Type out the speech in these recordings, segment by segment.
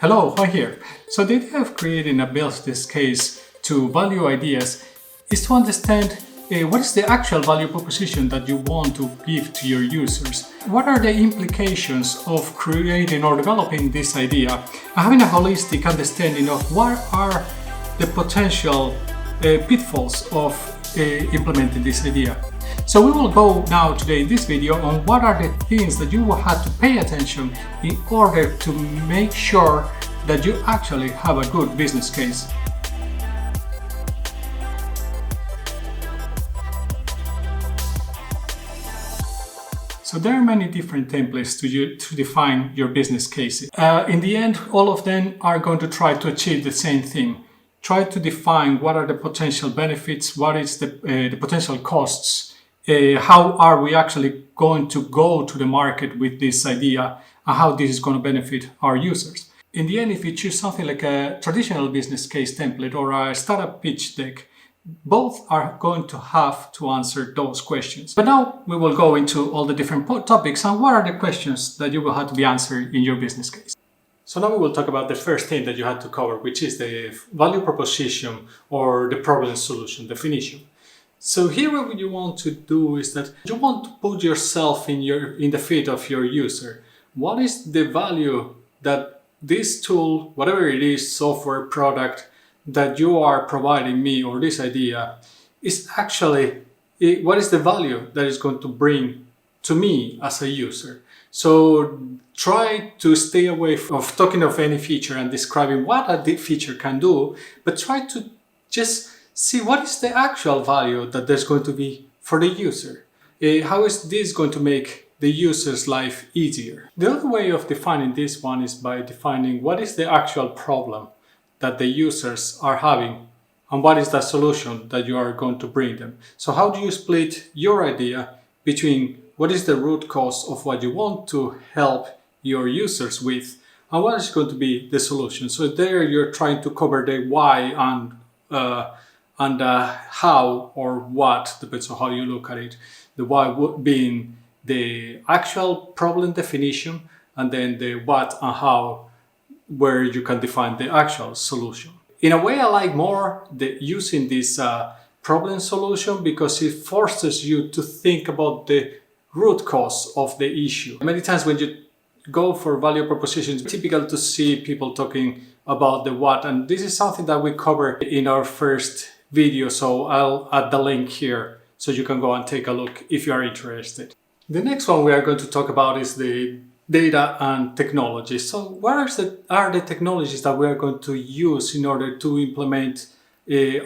Hello, Juan here. So the idea of creating a business case to value ideas is to understand what is the actual value proposition that you want to give to your users. What are the implications of creating or developing this idea and having a holistic understanding of what are the potential pitfalls of implementing this idea. So we will go now today in this video on what are the things that you will have to pay attention in order to make sure that you actually have a good business case. So there are many different templates to define your business cases. In the end, all of them are going to try to achieve the same thing. Try to define what are the potential benefits, what is the potential costs, how are we actually going to go to the market with this idea, and how this is going to benefit our users. In the end, if you choose something like a traditional business case template or a startup pitch deck, both are going to have to answer those questions. But now we will go into all the different topics and what are the questions that you will have to be answered in your business case. So now we will talk about the first thing that you have to cover, which is the value proposition or the problem solution definition. So here what you want to do is that you want to put yourself in the feet of your user. What is the value that this tool, whatever it is, software, product, that you are providing me, or this idea, is actually, what is the value that is going to bring to me as a user? So try to stay away of talking of any feature and describing what a feature can do, but try to just see what is the actual value that there's going to be for the user. How is this going to make the user's life easier? The other way of defining this one is by defining what is the actual problem that the users are having and what is the solution that you are going to bring them. So how do you split your idea between what is the root cause of what you want to help your users with and what is going to be the solution? So there you're trying to cover the why and how or what, depends on how you look at it. The why being the actual problem definition, and then the what and how, where you can define the actual solution. In a way, I like more using this problem solution because it forces you to think about the root cause of the issue. Many times when you go for value propositions, it's typical to see people talking about the what, and this is something that we covered in our first video, so I'll add the link here so you can go and take a look if you are interested. The next one we are going to talk about is the data and technology. So what are the technologies that we are going to use in order to implement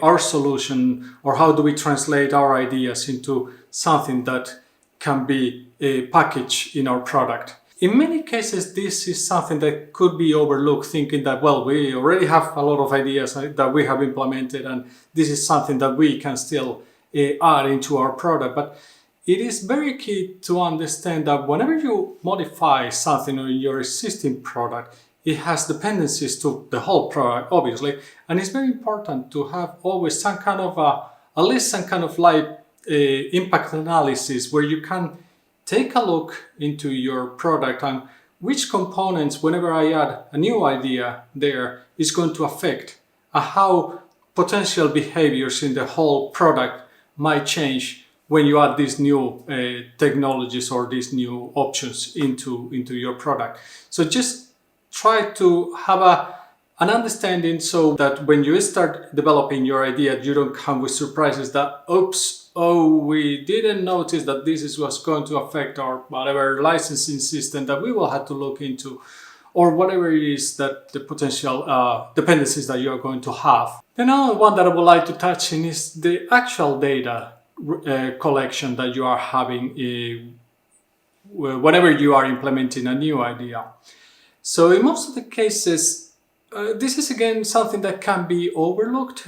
our solution, or how do we translate our ideas into something that can be packaged in our product? In many cases, this is something that could be overlooked, thinking that, well, we already have a lot of ideas that we have implemented and this is something that we can still add into our product. But it is very key to understand that whenever you modify something in your existing product, it has dependencies to the whole product, obviously. And it's very important to have always some kind of at least some kind of impact analysis where you can take a look into your product and which components, whenever I add a new idea there, is going to affect how potential behaviors in the whole product might change when you add these new technologies or these new options into your product. So just try to have an understanding so that when you start developing your idea, you don't come with surprises that, we didn't notice that this was going to affect our whatever licensing system that we will have to look into, or whatever it is that the potential dependencies that you are going to have. The other one that I would like to touch on is the actual data collection that you are having whenever you are implementing a new idea. So in most of the cases, this is again something that can be overlooked.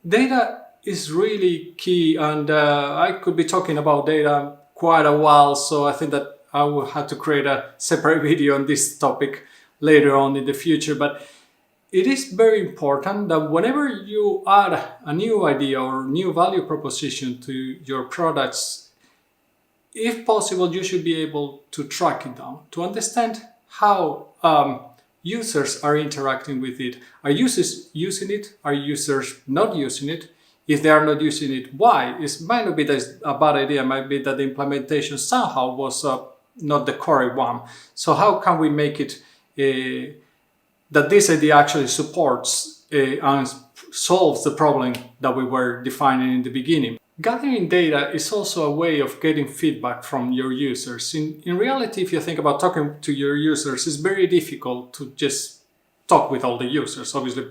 Data is really key, and I could be talking about data quite a while, so I think that I will have to create a separate video on this topic later on in the future. But it is very important that whenever you add a new idea or new value proposition to your products, if possible, you should be able to track it down, to understand how users are interacting with it. Are users using it? Are users not using it? If they are not using it, why? It might not be that it's a bad idea. It might be that the implementation somehow was not the correct one. So how can we make it that this idea actually supports and solves the problem that we were defining in the beginning? Gathering data is also a way of getting feedback from your users. In reality, if you think about talking to your users, it's very difficult to just talk with all the users. Obviously,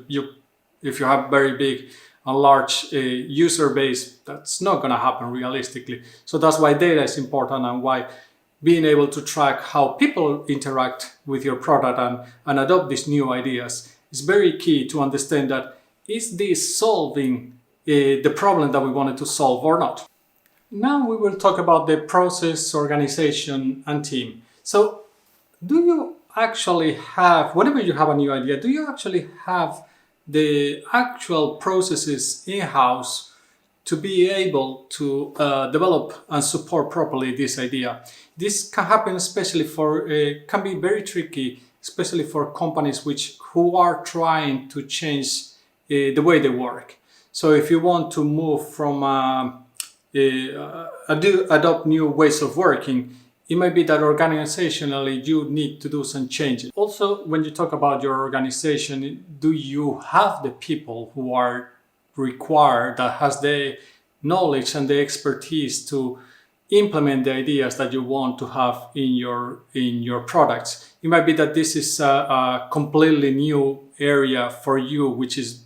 if you have very big and large user base, that's not going to happen realistically. So that's why data is important, and why being able to track how people interact with your product and adopt these new ideas is very key to understand that is this solving the problem that we wanted to solve or not. Now we will talk about the process, organization, and team. So do you actually have, whenever you have a new idea, do you actually have the actual processes in-house to be able to develop and support properly this idea? This can happen especially for, can be very tricky, especially for companies who are trying to change the way they work. So if you want to move from adopt new ways of working, it might be that organizationally you need to do some changes. Also, when you talk about your organization, do you have the people who are required, that has the knowledge and the expertise to implement the ideas that you want to have in your products? It might be that this is a completely new area for you, which is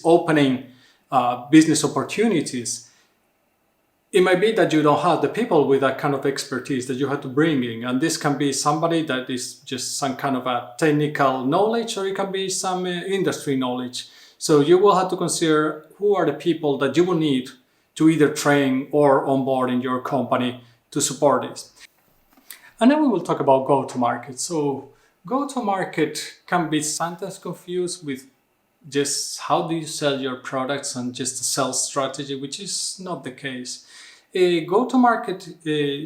opening business opportunities. It might be that you don't have the people with that kind of expertise that you have to bring in. And this can be somebody that is just some kind of a technical knowledge, or it can be some industry knowledge. So you will have to consider who are the people that you will need to either train or onboard in your company to support this. And then we will talk about go-to-market. So go-to-market can be sometimes confused with just how do you sell your products and just a sales strategy, which is not the case. A go-to-market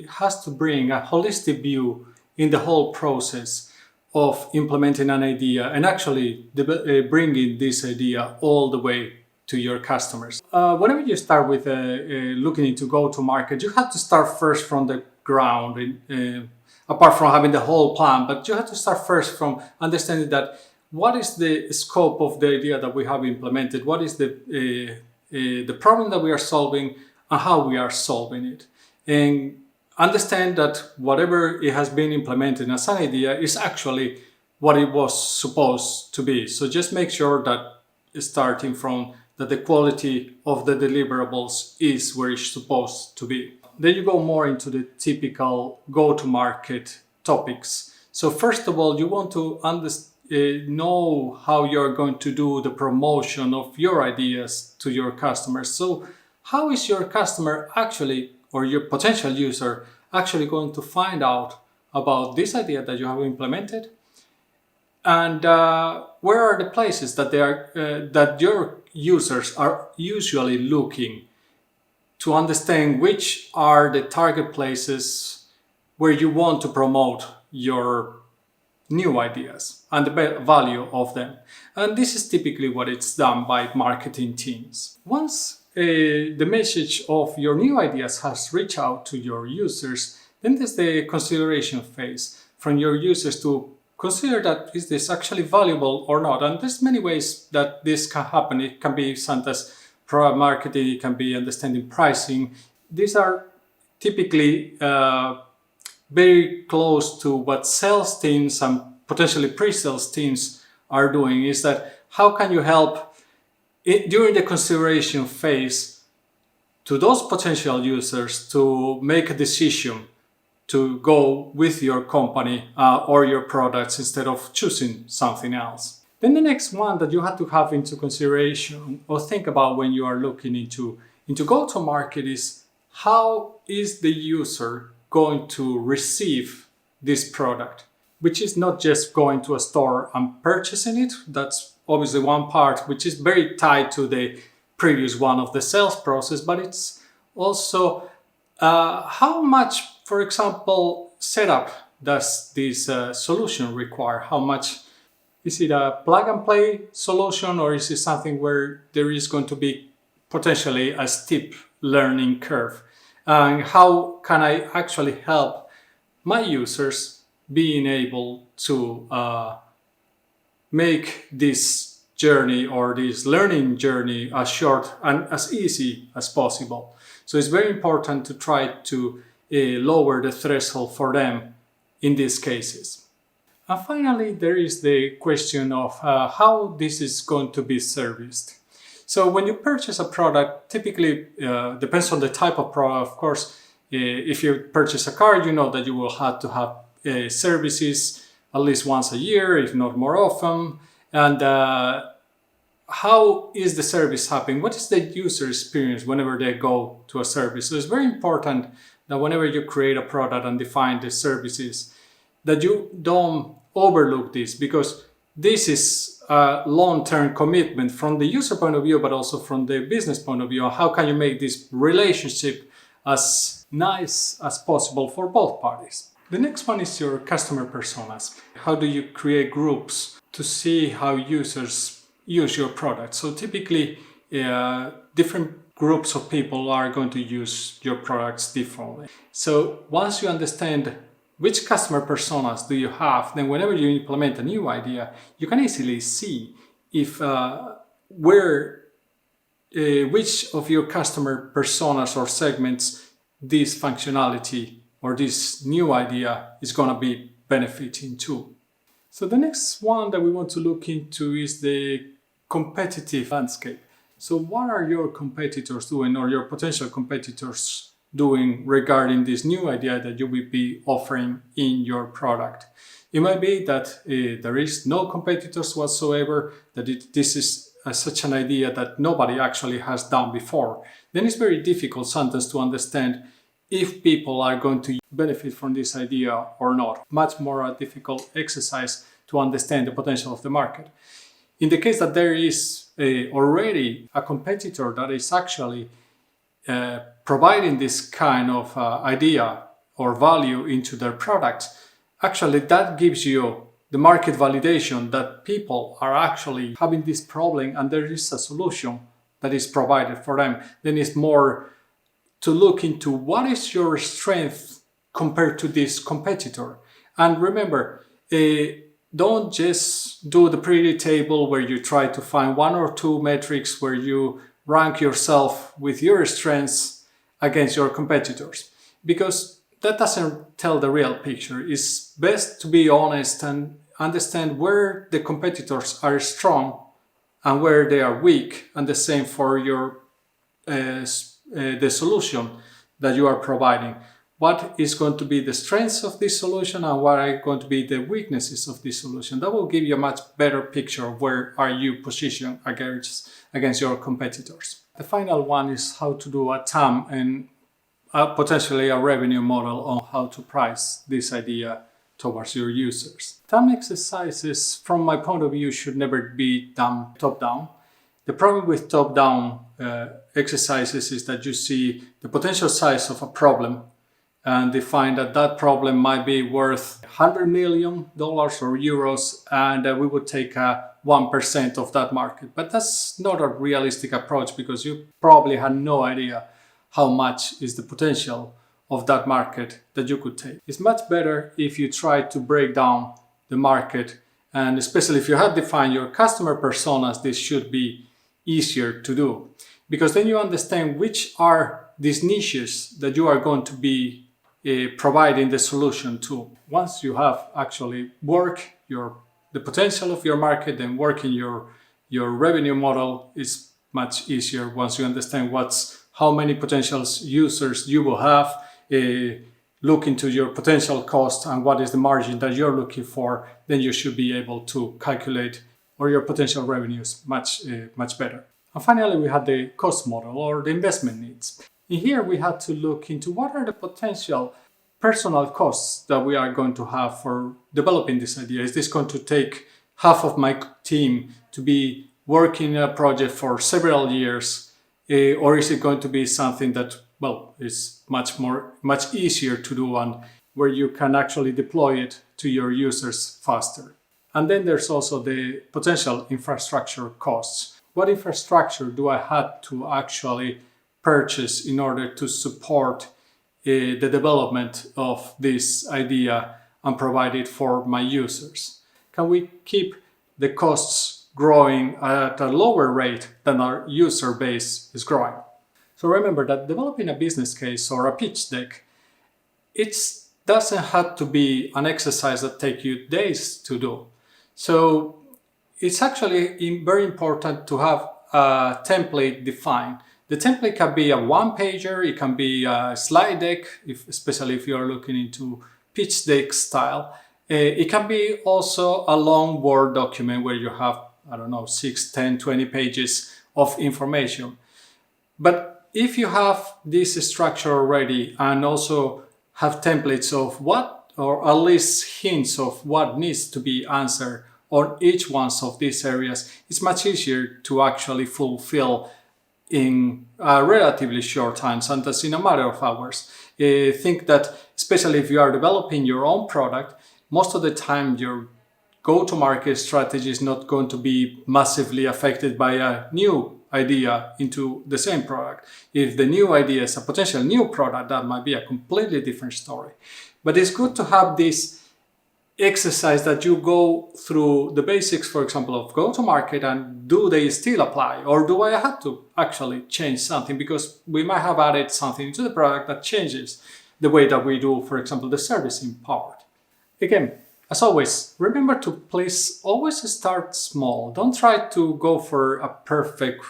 has to bring a holistic view in the whole process of implementing an idea and actually bringing this idea all the way to your customers. Whenever you start with looking into go-to-market, you have to start first from the ground, apart from having the whole plan, but you have to start first from understanding that what is the scope of the idea that we have implemented? What is the problem that we are solving and how we are solving it? And understand that whatever it has been implemented as an idea is actually what it was supposed to be. So just make sure that starting from that the quality of the deliverables is where it's supposed to be. Then you go more into the typical go-to-market topics. So first of all, you want to know how you're going to do the promotion of your ideas to your customers. So how is your customer actually, or your potential user, actually going to find out about this idea that you have implemented? And where are the places that that your users are usually looking to understand which are the target places where you want to promote your new ideas and the value of them? And this is typically what it's done by marketing teams. Once the message of your new ideas has reached out to your users, then there's the consideration phase from your users to consider that is this actually valuable or not. And there's many ways that this can happen. It can be sometimes product marketing, it can be understanding pricing. These are typically very close to what sales teams and potentially pre-sales teams are doing, is that how can you help during the consideration phase to those potential users to make a decision to go with your company or your products instead of choosing something else. Then the next one that you have to have into consideration or think about when you are looking into go-to-market is how is the user going to receive this product, which is not just going to a store and purchasing it. That's obviously one part, which is very tied to the previous one of the sales process, but it's also how much, for example, setup does this solution require? How much? Is it a plug and play solution, or is it something where there is going to be potentially a steep learning curve? And how can I actually help my users being able to make this journey or this learning journey as short and as easy as possible? So it's very important to try to lower the threshold for them in these cases. And finally, there is the question of how this is going to be serviced. So when you purchase a product, typically depends on the type of product, of course. If you purchase a car, you know that you will have to have services at least once a year, if not more often. And how is the service happening? What is the user experience whenever they go to a service? So it's very important that whenever you create a product and define the services, that you don't overlook this, because this is a long-term commitment from the user point of view, but also from the business point of view. How can you make this relationship as nice as possible for both parties? The next one is your customer personas. How do you create groups to see how users use your product? So typically, different groups of people are going to use your products differently. So once you understand which customer personas do you have, then whenever you implement a new idea, you can easily see if which of your customer personas or segments this functionality or this new idea is going to be benefiting to. So the next one that we want to look into is the competitive landscape. So what are your competitors doing, or your potential competitors doing, regarding this new idea that you will be offering in your product? It might be that there is no competitors whatsoever, that this is such an idea that nobody actually has done before. Then it's very difficult sometimes to understand if people are going to benefit from this idea or not. Much more a difficult exercise to understand the potential of the market. In the case that there is already a competitor that is actually providing this kind of idea or value into their products, actually that gives you the market validation that people are actually having this problem and there is a solution that is provided for them. Then it's more to look into what is your strength compared to this competitor. And remember, don't just do the pretty table where you try to find one or two metrics where you rank yourself with your strengths against your competitors, because that doesn't tell the real picture. It's best to be honest and understand where the competitors are strong and where they are weak, and the same for your the solution that you are providing. What is going to be the strengths of this solution and what are going to be the weaknesses of this solution? That will give you a much better picture of where are you positioned against your competitors. The final one is how to do a TAM and potentially a revenue model on how to price this idea towards your users. TAM exercises, from my point of view, should never be done top-down. The problem with top-down exercises is that you see the potential size of a problem and they find that that problem might be worth $100 million or euros, and we would take 1% of that market. But that's not a realistic approach, because you probably had no idea how much is the potential of that market that you could take. It's much better if you try to break down the market, and especially if you have defined your customer personas, this should be easier to do, because then you understand which are these niches that you are going to be providing the solution to. Once you have actually worked the potential of your market and working your revenue model, is much easier once you understand how many potential users you will have, look into your potential cost and what is the margin that you're looking for. Then you should be able to calculate or your potential revenues much better. And finally, we had the cost model or the investment needs. In here, we had to look into what are the potential personal costs that we are going to have for developing this idea. Is this going to take half of my team to be working a project for several years? Or is it going to be something that, is much easier to do and where you can actually deploy it to your users faster. And then there's also the potential infrastructure costs. What infrastructure do I have to actually purchase in order to support the development of this idea and provide it for my users? Can we keep the costs growing at a lower rate than our user base is growing? So remember that developing a business case or a pitch deck, it doesn't have to be an exercise that takes you days to do. So it's actually very important to have a template defined. The template can be a one-pager, it can be a slide deck, especially if you're looking into pitch deck style. It can be also a long Word document where you have, 6, 10, 20 pages of information. But if you have this structure already and also have templates of what, or at least hints of what needs to be answered on each one of these areas, it's much easier to actually fulfill in a relatively short time, sometimes in a matter of hours. Think that, especially if you are developing your own product, most of the time your go-to-market strategy is not going to be massively affected by a new idea into the same product. If the new idea is a potential new product, that might be a completely different story. But it's good to have this exercise that you go through the basics, for example, of go-to-market, and do they still apply, or do I have to actually change something because we might have added something to the product that changes the way that we do, for example, the servicing part. Again, as always, remember to please always start small. Don't try to go for a perfect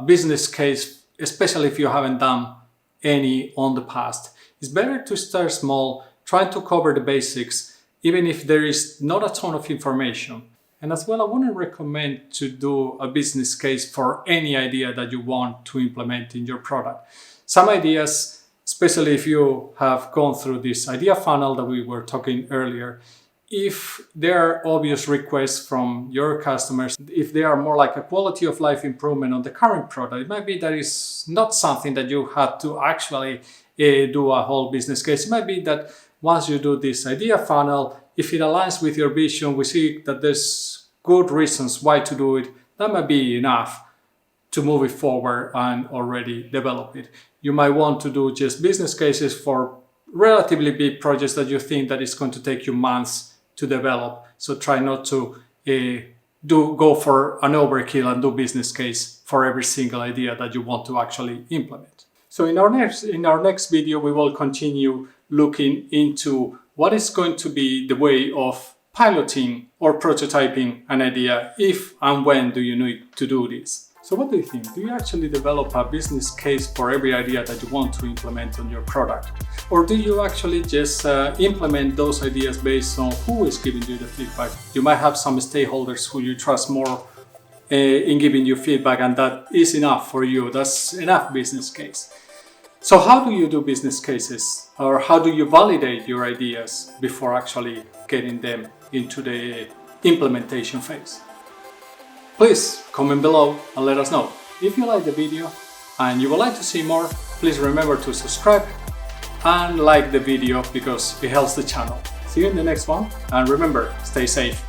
business case, especially if you haven't done any on the past. It's better to start small, try to cover the basics, even if there is not a ton of information. And as well, I wouldn't recommend to do a business case for any idea that you want to implement in your product. Some ideas, especially if you have gone through this idea funnel that we were talking earlier, if there are obvious requests from your customers, if they are more like a quality of life improvement on the current product, it might be that it's not something that you have to actually do a whole business case. It might be that once you do this idea funnel, if it aligns with your vision, we see that there's good reasons why to do it, that might be enough to move it forward and already develop it. You might want to do just business cases for relatively big projects that you think that it's going to take you months to develop. So try not to go for an overkill and do business case for every single idea that you want to actually implement. So in our next video, we will continue looking into what is going to be the way of piloting or prototyping an idea. If and when do you need to do this? So what do you think? Do you actually develop a business case for every idea that you want to implement on your product? Or do you actually just implement those ideas based on who is giving you the feedback? You might have some stakeholders who you trust more in giving you feedback, and that is enough for you. That's enough business case. So how do you do business cases, or how do you validate your ideas before actually getting them into the implementation phase? Please comment below and let us know. If you like the video and you would like to see more, please remember to subscribe and like the video because it helps the channel. See you in the next one, and remember, stay safe.